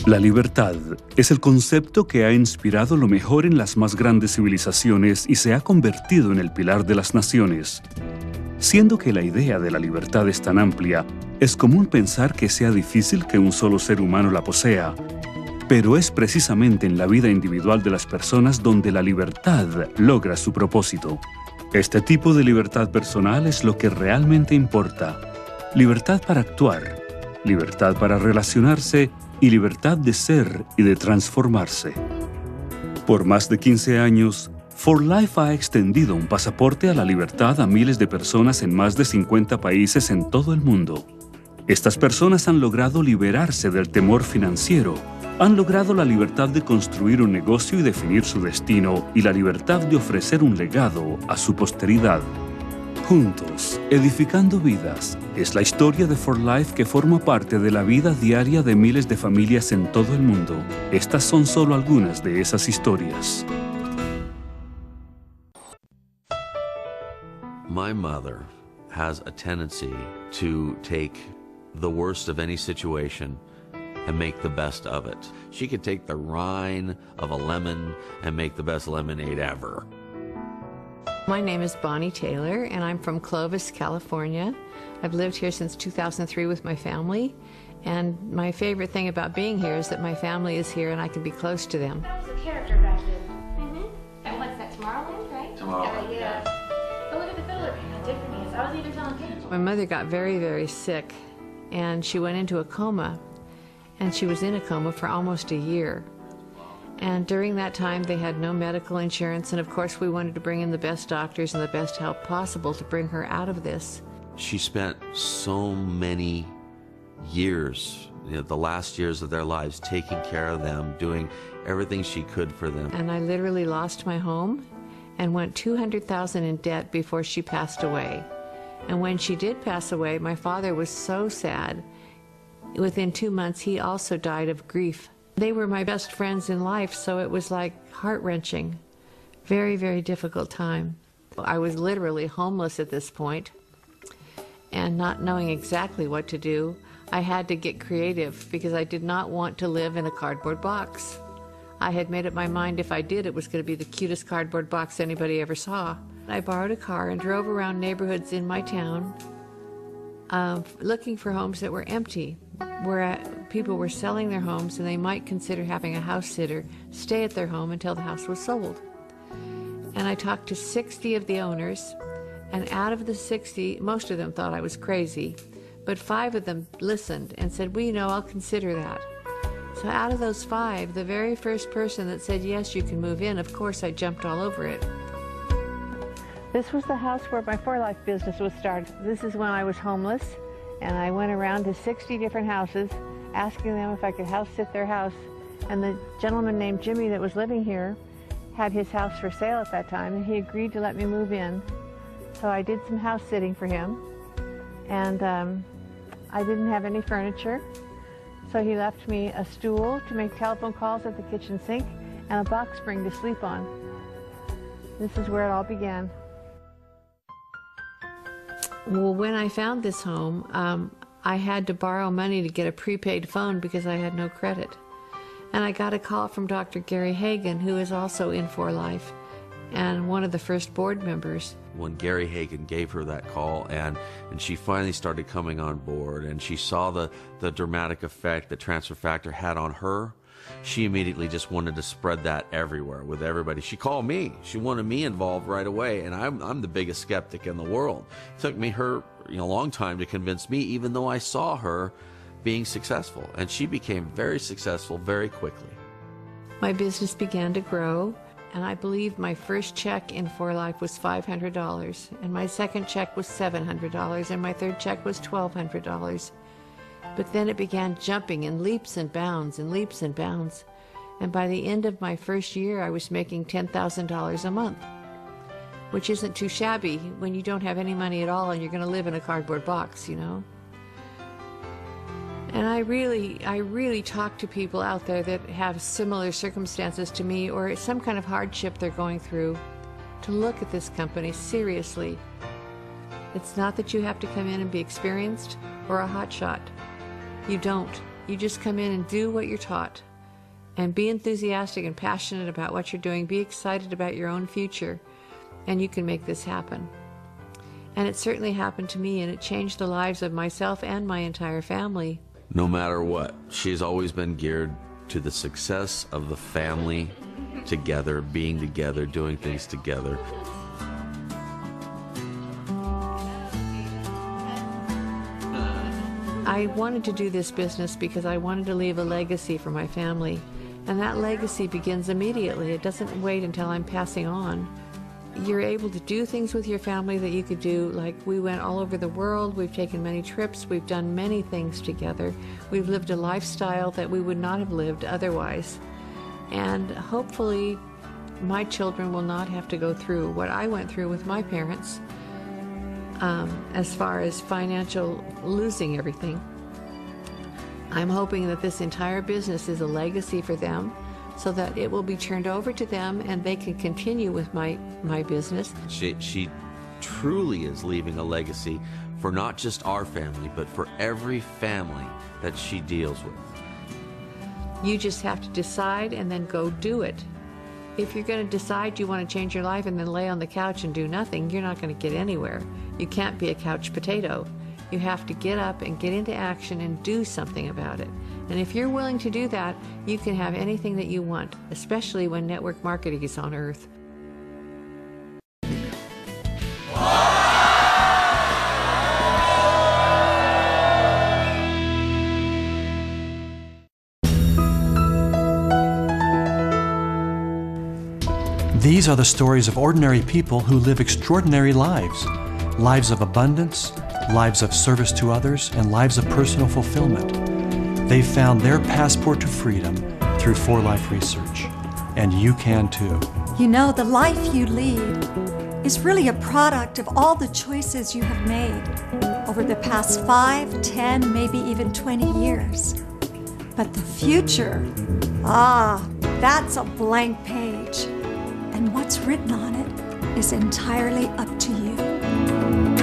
La libertad es el concepto que ha inspirado lo mejor en las más grandes civilizaciones y se ha convertido en el pilar de las naciones. Siendo que la idea de la libertad es tan amplia, es común pensar que sea difícil que un solo ser humano la posea, pero es precisamente en la vida individual de las personas donde la libertad logra su propósito. Este tipo de libertad personal es lo que realmente importa. Libertad para actuar, libertad para relacionarse y libertad de ser y de transformarse. Por más de 15 años, For Life ha extendido un pasaporte a la libertad a miles de personas en más de 50 países en todo el mundo. Estas personas han logrado liberarse del temor financiero, han logrado la libertad de construir un negocio y definir su destino y la libertad de ofrecer un legado a su posteridad. Juntos, edificando vidas, es la historia de For Life que forma parte de la vida diaria de miles de familias en todo el mundo. Estas son solo algunas de esas historias. My mother has a tendency to take the worst of any situation and make the best of it. She could take the rind of a lemon and make the best lemonade ever. My name is Bonnie Taylor, and I'm from Clovis, California. I've lived here since 2003 with my family, and my favorite thing about being here is that my family is here and I can be close to them. That was a character back then. And what's that, Tomorrowland, right? Tomorrowland, yeah. But look at the fiddler, how different he is. I was even telling him. My mother got very, very sick, and she went into a coma, and she was in a coma for almost a year. And during that time, they had no medical insurance, and of course we wanted to bring in the best doctors and the best help possible to bring her out of this. She spent so many years, the last years of their lives, taking care of them, doing everything she could for them. And I literally lost my home and went $200,000 in debt before she passed away. And when she did pass away, my father was so sad. Within 2 months, he also died of grief. They were my best friends in life, so it was like heart-wrenching. Very, very difficult time. I was literally homeless at this point, and not knowing exactly what to do, I had to get creative because I did not want to live in a cardboard box. I had made up my mind if I did, it was going to be the cutest cardboard box anybody ever saw. I borrowed a car and drove around neighborhoods in my town, looking for homes that were empty, where people were selling their homes and they might consider having a house sitter stay at their home until the house was sold. And I talked to 60 of the owners, and out of the 60, most of them thought I was crazy, but 5 of them listened and said, well, you know, I'll consider that. So out of those 5, the very first person that said, yes, you can move in, of course I jumped all over it. This was the house where my For Life business was started. This is when I was homeless, and I went around to 60 different houses asking them if I could house sit their house. And the gentleman named Jimmy that was living here had his house for sale at that time, and he agreed to let me move in. So I did some house sitting for him, and I didn't have any furniture. So he left me a stool to make telephone calls at the kitchen sink and a box spring to sleep on. This is where it all began. Well, when I found this home, I had to borrow money to get a prepaid phone because I had no credit. And I got a call from Dr. Gary Hagan, who is also in For Life and one of the first board members. When Gary Hagan gave her that call and she finally started coming on board and she saw the dramatic effect that transfer factor had on her, she immediately just wanted to spread that everywhere with everybody. She called me. She wanted me involved right away, and I'm the biggest skeptic in the world. It took me a long time to convince me, even though I saw her being successful, and she became very successful very quickly. My business began to grow, and I believe my first check in For Life was $500, and my second check was $700, and my third check was $1,200. But then it began jumping in leaps and bounds and leaps and bounds. And by the end of my first year, I was making $10,000 a month, which isn't too shabby when you don't have any money at all and you're going to live in a cardboard box, you know. And I really talk to people out there that have similar circumstances to me or some kind of hardship they're going through to look at this company seriously. It's not that you have to come in and be experienced or a hotshot. You don't. You just come in and do what you're taught. And be enthusiastic and passionate about what you're doing. Be excited about your own future. And you can make this happen. And it certainly happened to me, and it changed the lives of myself and my entire family. No matter what, she's always been geared to the success of the family together, being together, doing things together. I wanted to do this business because I wanted to leave a legacy for my family. And that legacy begins immediately. It doesn't wait until I'm passing on. You're able to do things with your family that you could do, like we went all over the world, we've taken many trips, we've done many things together. We've lived a lifestyle that we would not have lived otherwise. And hopefully my children will not have to go through what I went through with my parents, as far as financial losing everything. I'm hoping that this entire business is a legacy for them, so that it will be turned over to them and they can continue with my business. She truly is leaving a legacy for not just our family, but for every family that she deals with. You just have to decide and then go do it. If you're going to decide you want to change your life and then lay on the couch and do nothing, you're not going to get anywhere. You can't be a couch potato. You have to get up and get into action and do something about it. And if you're willing to do that, you can have anything that you want, especially when network marketing is on Earth. These are the stories of ordinary people who live extraordinary lives. Lives of abundance, lives of service to others, and lives of personal fulfillment. They've found their passport to freedom through 4Life research. And you can too. You know, the life you lead is really a product of all the choices you have made over the past 5, 10, maybe even 20 years. But the future, that's a blank page. And what's written on it is entirely up to you.